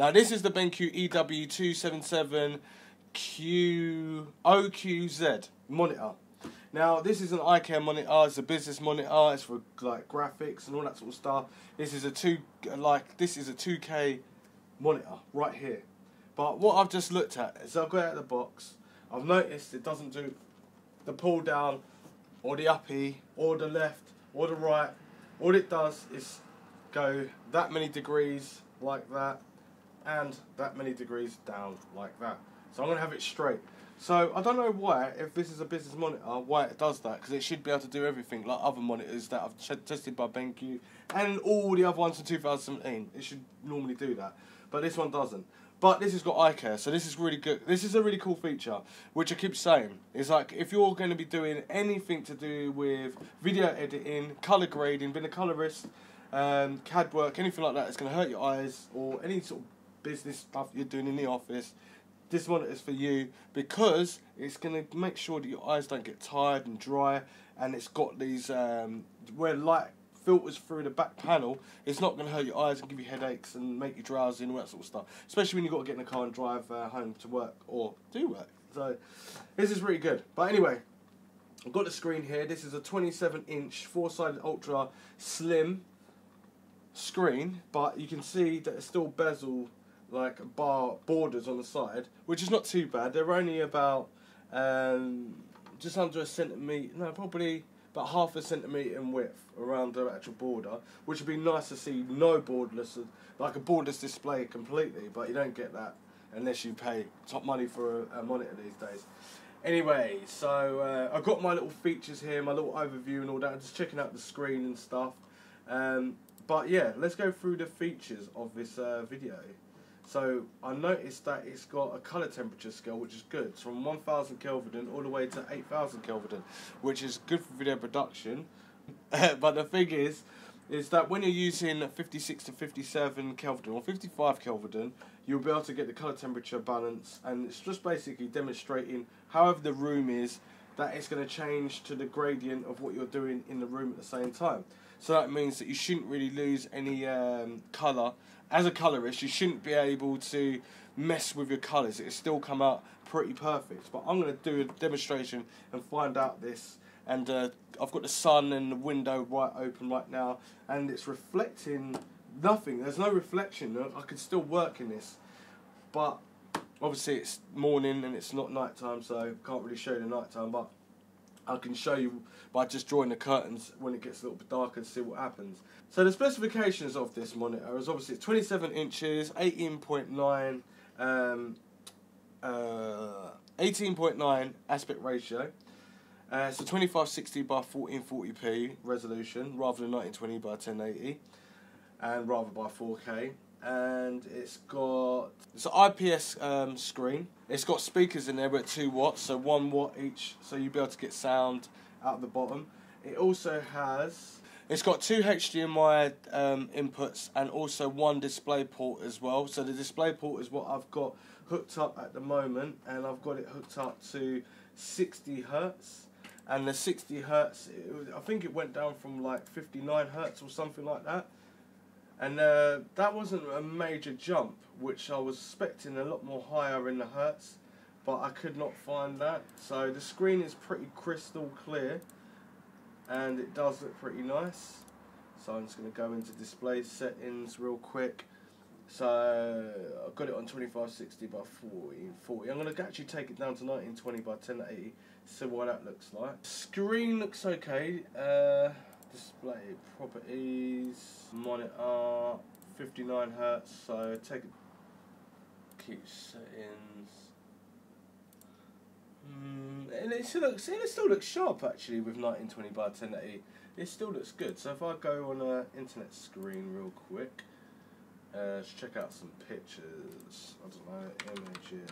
Now this is the BenQ EW2770QZ monitor. Now this is an eye-care monitor. It's a business monitor. It's for like graphics and all that sort of stuff. This is a 2K monitor right here. But what I've just looked at is I've got it out of the box. I've noticed it doesn't do the pull down or the uppy or the left or the right. All it does is go that many degrees like that and that many degrees down like that. So I'm going to have it straight. So I don't know why, if this is a business monitor, why it does that, because it should be able to do everything like other monitors that I've tested by BenQ and all the other ones from 2017. It should normally do that, but this one doesn't. But this has got eye care, so this is really good. This is a really cool feature, which I keep saying. It's like, if you're going to be doing anything to do with video editing, colour grading, being a colourist, CAD work, anything like that, it's going to hurt your eyes, or any sort of business stuff you're doing in the office, this monitor is for you, because it's going to make sure that your eyes don't get tired and dry, and it's got these, where light filters through the back panel, it's not going to hurt your eyes and give you headaches and make you drowsy and all that sort of stuff, especially when you've got to get in the car and drive home to work or do work. So this is really good. But anyway, I've got the screen here. This is a 27-inch four-sided ultra slim screen, but you can see that it's still bezel like borders on the side, which is not too bad. They're only about just under a centimetre, no, probably about half a centimetre in width around the actual border, which would be nice to see. No borderless, like a borderless display completely, but you don't get that unless you pay top money for a monitor these days. Anyway, so I've got my little features here, my little overview and all that. I'm just checking out the screen and stuff. But yeah, let's go through the features of this video. So I noticed that it's got a colour temperature scale, which is good. It's from 1000 Kelvin all the way to 8000 Kelvin, which is good for video production. But the thing is that when you're using 56 to 57 Kelvin or 55 Kelvin, you'll be able to get the colour temperature balance, and it's just basically demonstrating, however the room is, that it's going to change to the gradient of what you're doing in the room at the same time. So that means that you shouldn't really lose any colour. As a colourist, you shouldn't be able to mess with your colours. It'll still come out pretty perfect. But I'm going to do a demonstration and find out this. And I've got the sun and the window right open right now, and it's reflecting nothing. There's no reflection. I could still work in this. But obviously it's morning and it's not night time, so I can't really show you the night time. But I can show you by just drawing the curtains when it gets a little bit darker to see what happens. So the specifications of this monitor is obviously 27 inches, 18.9 aspect ratio. It's a 2560 by 1440p resolution rather than 1920 by 1080, and rather by 4K. And it's an IPS screen. It's got speakers in there, but 2 watts, so 1 watt each, so you'll be able to get sound out the bottom. It also it's got 2 HDMI inputs and also 1 display port as well. So the display port is what I've got hooked up at the moment, and I've got it hooked up to 60 Hertz. And the 60 Hertz, I think it went down from like 59 Hertz or something like that. And that wasn't a major jump, which I was expecting a lot more higher in the Hertz, but I could not find that. So the screen is pretty crystal clear, and it does look pretty nice. So I'm just going to go into display settings real quick. So I've got it on 2560 by 1440. I'm going to actually take it down to 1920 by 1080, see what that looks like. Screen looks okay. Display properties, monitor, 59 Hertz, so take it, keep settings. And it still looks sharp actually with 1920 by 1080. It still looks good. So if I go on an internet screen real quick, let's check out some pictures. I don't know, images.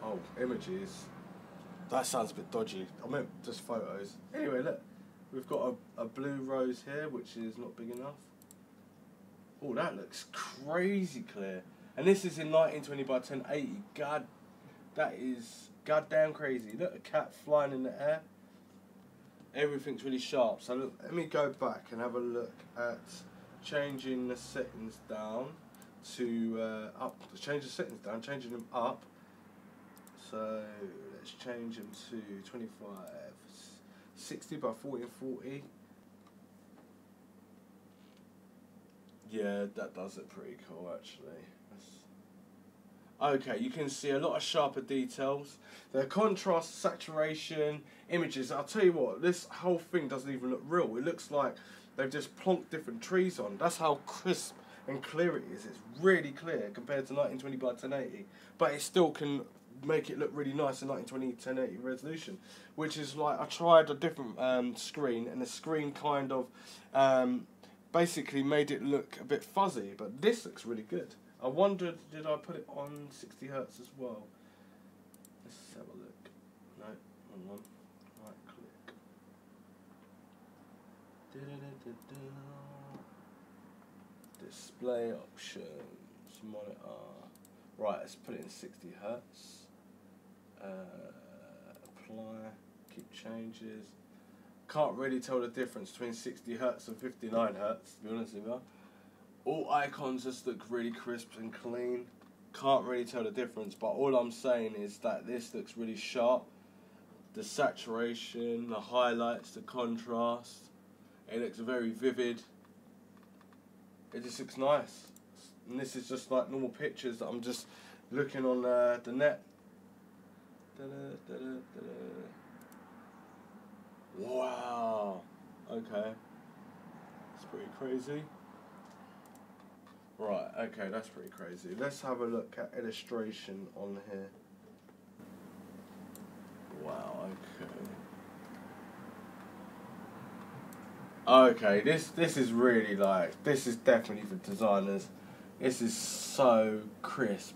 Oh, images. That sounds a bit dodgy. I meant just photos. Anyway, look, we've got a blue rose here, which is not big enough. Oh, that looks crazy clear. And this is in 1920 by 1080. God, that is goddamn crazy. Look, a cat flying in the air. Everything's really sharp. So look, let me go back and have a look at changing the settings down to changing them up. So let's change them to 25, 60 by 40 and 40. Yeah, that does it pretty cool actually. Okay, you can see a lot of sharper details. The contrast, saturation, images. I'll tell you what, this whole thing doesn't even look real. It looks like they've just plonked different trees on. That's how crisp and clear it is. It's really clear compared to 1920 by 1080, but it still can make it look really nice in 1920 1080 resolution, which is like I tried a different screen, and the screen kind of basically made it look a bit fuzzy, but this looks really good. I wondered, did I put it on 60 Hz as well? Let's have a look. No, hold on. Right click. Display options, monitor. Right, let's put it in 60 Hz. Apply, keep changes. Can't really tell the difference between 60 Hz and 59 Hz, to be honest with you. All icons just look really crisp and clean. Can't really tell the difference, but all I'm saying is that this looks really sharp. The saturation, the highlights, the contrast. It looks very vivid. It just looks nice. And this is just like normal pictures that I'm just looking on the net. Wow. Okay. It's pretty crazy. Right, okay, that's pretty crazy. Let's have a look at illustration on here. Wow, okay. Okay, this is really like, this is definitely for designers. This is so crisp.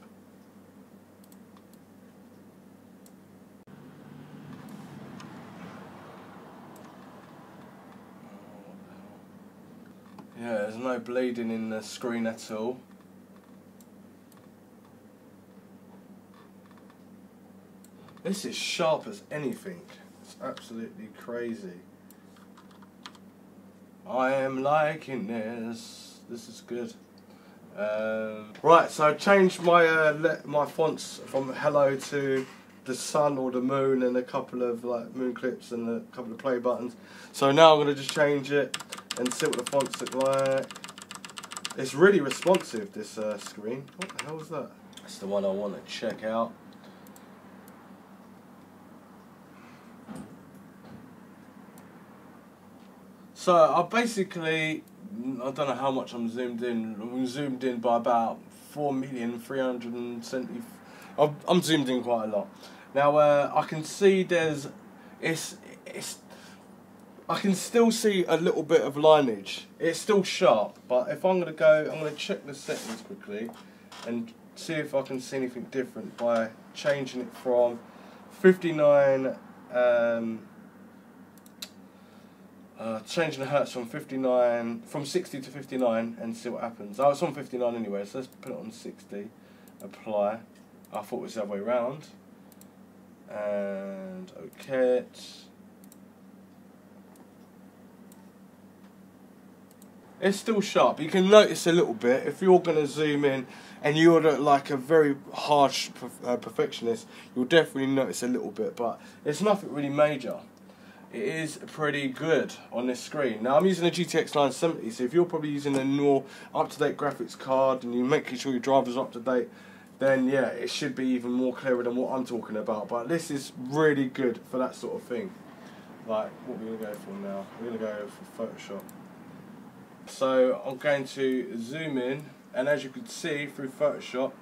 Yeah, there's no bleeding in the screen at all. This is sharp as anything. It's absolutely crazy. I am liking this. This is good. Right, so I changed my my fonts from hello to the sun or the moon, and a couple of like moon clips and a couple of play buttons. So now I'm going to just change it and see what the fonts look like. It's really responsive, this screen. What the hell is that? That's the one I want to check out. So I basically, I don't know how much I'm zoomed in. I'm zoomed in by about 4,370,000. I'm zoomed in quite a lot. Now I can see I can still see a little bit of lineage. It's still sharp, but if I'm going to check the settings quickly and see if I can see anything different by changing it from 59, changing the hertz from 60 to 59 and see what happens. Oh, it's on 59 anyway, so let's put it on 60, apply. I thought it was the other way around. And OK it. It's still sharp. You can notice a little bit if you're going to zoom in and you're like a very harsh perfectionist. You'll definitely notice a little bit, but it's nothing really major. It is pretty good on this screen. Now I'm using a GTX 970, so if you're probably using a more up-to-date graphics card and you're making sure your drivers are up to date, then yeah, it should be even more clearer than what I'm talking about. But this is really good for that sort of thing. Like, what we're going to go for now? We're going to go for Photoshop. So I'm going to zoom in, and as you can see through Photoshop,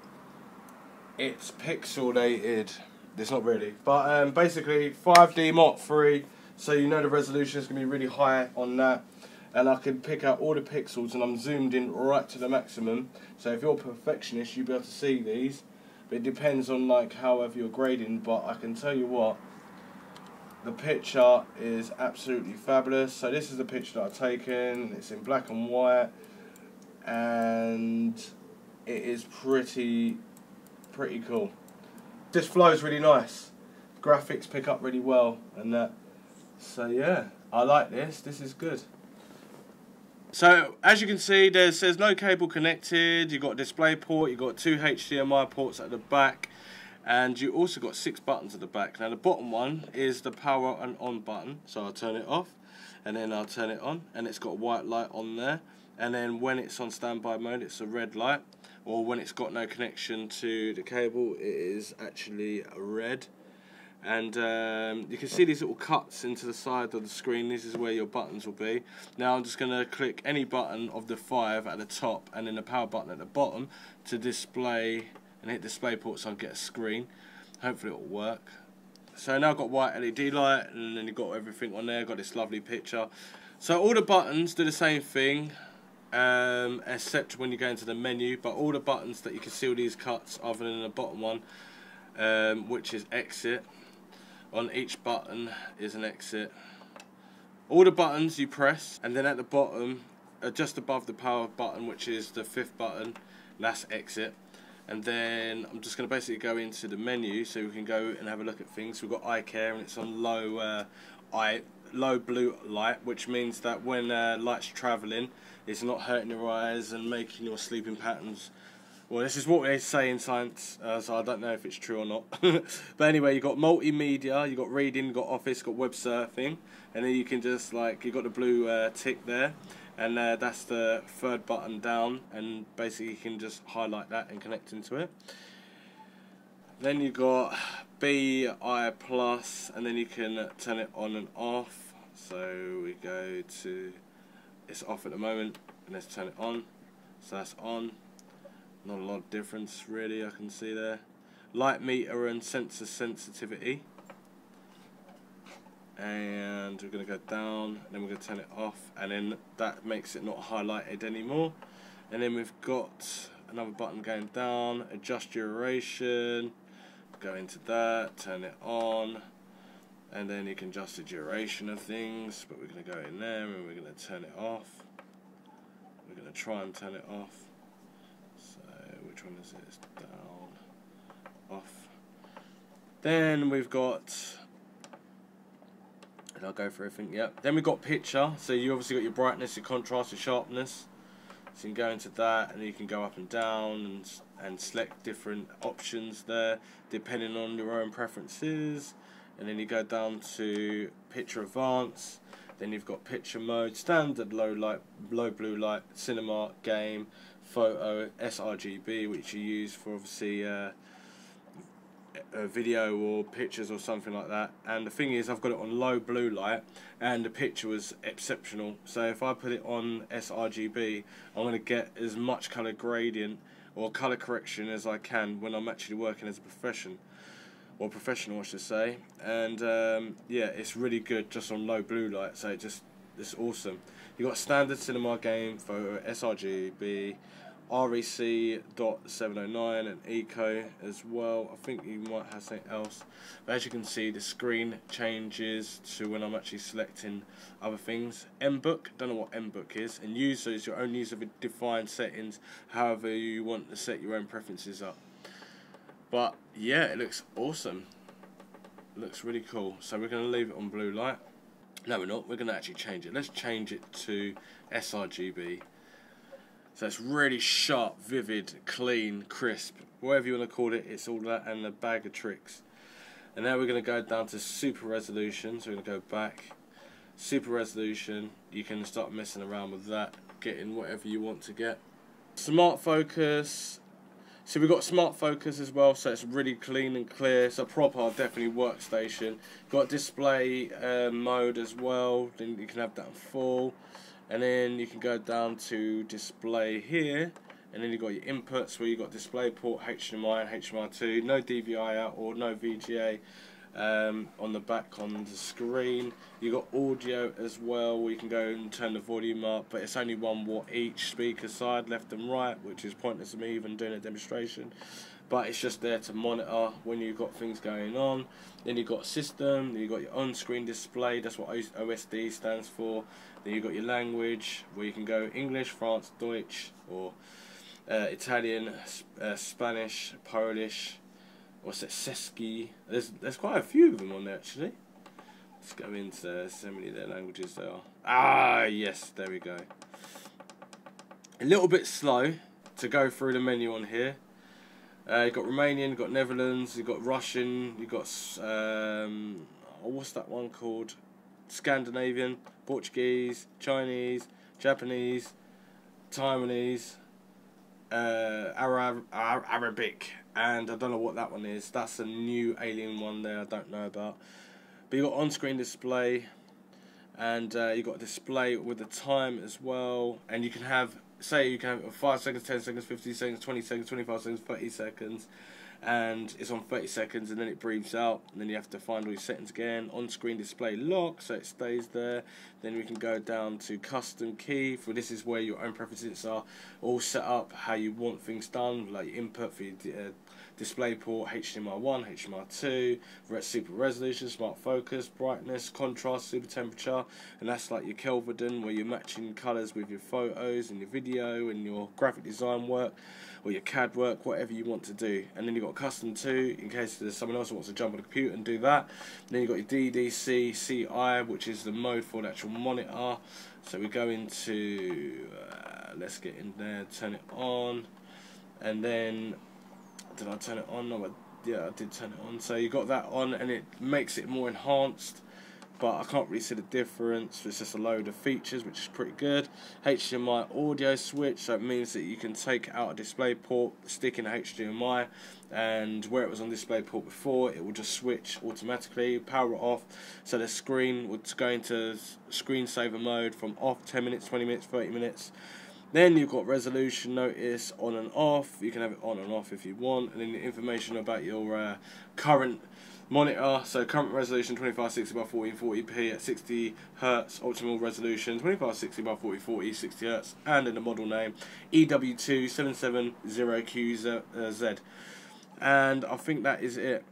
it's pixelated. It's not really, but basically 5D Mark III, so you know the resolution is going to be really high on that, and I can pick out all the pixels, and I'm zoomed in right to the maximum. So if you're a perfectionist, you'll be able to see these, but it depends on like however you're grading. But I can tell you what, the picture is absolutely fabulous. So this is the picture that I've taken. It's in black and white, and it is pretty cool. This flows really nice. Graphics pick up really well and that. So yeah, I like this. This is good. So as you can see, there says no cable connected. You've got a display port, you've got 2 HDMI ports at the back, and you also got 6 buttons at the back. Now the bottom one is the power and on button, so I'll turn it off and then I'll turn it on, and it's got a white light on there, and then when it's on standby mode it's a red light, or when it's got no connection to the cable it is actually a red. And you can see these little cuts into the side of the screen. This is where your buttons will be. Now I'm just going to click any button of the 5 at the top and then the power button at the bottom to display and hit display port so I can get a screen. Hopefully it will work. So now I've got white LED light, and then you've got everything on there. Got this lovely picture. So all the buttons do the same thing, except when you go into the menu. But all the buttons that you can see all these cuts other than the bottom one, which is exit. On each button is an exit. All the buttons you press, and then at the bottom, just above the power button, which is the 5th button, that's exit. And then I'm just going to basically go into the menu so we can go and have a look at things. We've got Eye-Care, and it's on low blue light, which means that when light's travelling, it's not hurting your eyes and making your sleeping patterns. Well, this is what they say in science, so I don't know if it's true or not. But anyway, you've got multimedia, you've got reading, you've got office, you've got web surfing, and then you can just, like, you've got the blue tick there, and that's the 3rd button down, and basically you can just highlight that and connect into it. Then you've got BI plus, and then you can turn it on and off. So we go to, it's off at the moment, and let's turn it on. So that's on. Not a lot of difference really, I can see there. Light meter and sensor sensitivity. And we're going to go down, and then we're going to turn it off, and then that makes it not highlighted anymore. And then we've got another button going down, adjust duration, go into that, turn it on, and then you can adjust the duration of things, but we're going to go in there and we're going to turn it off. We're going to try and turn it off. Which one is it? It's down, off. Then we've got, and I'll go for everything, yep. Then we've got picture, so you obviously got your brightness, your contrast, your sharpness. So you can go into that, and you can go up and down and select different options there, depending on your own preferences. And then you go down to picture advance. Then you've got picture mode, standard, low light, low blue light, cinema, game, photo, sRGB, which you use for obviously a video or pictures or something like that. And the thing is, I've got it on low blue light, and the picture was exceptional. So if I put it on sRGB, I'm going to get as much color gradient or color correction as I can when I'm actually working as a professional, I should say. And yeah, it's really good just on low blue light. So it's awesome. You got standard cinema, game, photo, sRGB, REC.709 and eco as well. I think you might have something else. But as you can see, the screen changes to when I'm actually selecting other things. MBook, don't know what MBook is. And user is your own user-defined settings, however you want to set your own preferences up. But yeah, it looks awesome. It looks really cool. So we're going to leave it on blue light. No, we're not. We're going to actually change it. Let's change it to sRGB. So it's really sharp, vivid, clean, crisp. Whatever you want to call it, it's all that and a bag of tricks. And now we're going to go down to super resolution. So we're going to go back. Super resolution. You can start messing around with that, getting whatever you want to get. Smart focus. So we've got smart focus as well, so it's really clean and clear. It's a proper, definitely workstation. Got display mode as well, then you can have that on full. And then you can go down to display here, and then you've got your inputs where you've got display port, HDMI and HDMI 2, no DVI out or no VGA on the back on the screen. You've got audio as well, where you can go and turn the volume up, but it's only 1 watt each speaker side, left and right, which is pointless to me even doing a demonstration. But it's just there to monitor when you've got things going on. Then you've got system, then you've got your on-screen display, that's what OSD stands for. Then you've got your language, where you can go English, France, Deutsch, or Italian, Spanish, Polish, what's it, Seski. There's quite a few of them on there actually. Let's go into so many of their languages there are. Ah, yes, there we go. A little bit slow to go through the menu on here. You've got Romanian, you've got Netherlands, you've got Russian, you've got what's that one called? Scandinavian, Portuguese, Chinese, Japanese, Taiwanese, Arabic, and I don't know what that one is. That's a new alien one there I don't know about. But you've got on-screen display, and you've got a display with the time as well, and you can have, say you can have 5 seconds, 10 seconds, 15 seconds, 20 seconds, 25 seconds, 30 seconds, and it's on 30 seconds, and then it breathes out, and then you have to find all your settings again. On-screen display lock, so it stays there. Then we can go down to custom key, for this is where your own preferences are all set up, how you want things done, like your input for your display port, HDMI 1, HDMI 2, super resolution, smart focus, brightness, contrast, super temperature, and that's like your Kelvin, where you're matching colours with your photos and your video and your graphic design work, or your CAD work, whatever you want to do. And then you've got custom 2, in case there's someone else who wants to jump on the computer and do that. And then you've got your DDC CI, which is the mode for the actual monitor. So we go into, let's get in there, turn it on, and then, did I turn it on? No, yeah, I did turn it on. So you got that on, and it makes it more enhanced, but I can't really see the difference. It's just a load of features, which is pretty good. HDMI audio switch, so it means that you can take out a display port, stick in HDMI, and where it was on display port before, it will just switch automatically, power it off, so the screen would go into screensaver mode from off 10 minutes, 20 minutes, 30 minutes. Then you've got resolution notice on and off. You can have it on and off if you want. And then the information about your current monitor. So current resolution 2560 by 1440p at 60 Hz. Optimal resolution 2560 by 4040, 60 Hz. And in the model name EW2770QZ. And I think that is it.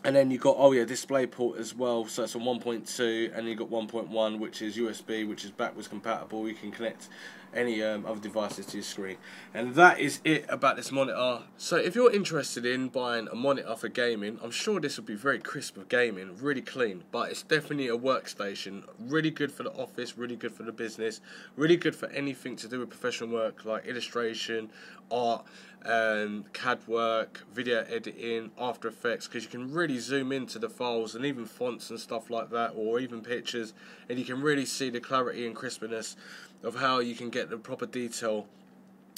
And then you've got, oh yeah, display port as well, so it's on 1.2, and you've got 1.1, which is USB, which is backwards compatible. You can connect any other devices to your screen. And that is it about this monitor. So if you're interested in buying a monitor for gaming, I'm sure this will be very crisp for gaming, really clean, but it's definitely a workstation. Really good for the office, really good for the business, really good for anything to do with professional work like illustration, art, CAD work, video editing, After Effects, because you can really zoom into the files and even fonts and stuff like that, or even pictures, and you can really see the clarity and crispness of how you can get the proper detail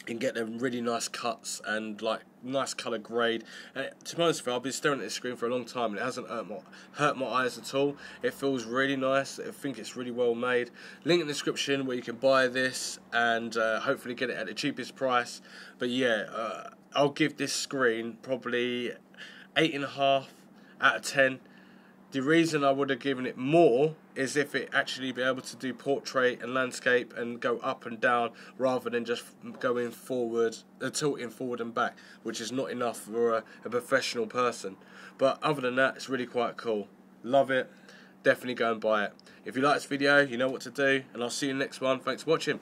and get them really nice cuts and like nice colour grade. And to be honest with you, I've been staring at this screen for a long time and it hasn't hurt my eyes at all. It feels really nice. I think it's really well made. Link in the description where you can buy this and hopefully get it at the cheapest price. But yeah, I'll give this screen probably 8.5 out of 10. The reason I would have given it more is if it actually be able to do portrait and landscape and go up and down rather than just going forward, tilting forward and back, which is not enough for a professional person. But other than that, it's really quite cool. Love it. Definitely go and buy it. If you like this video, you know what to do, and I'll see you in the next one. Thanks for watching.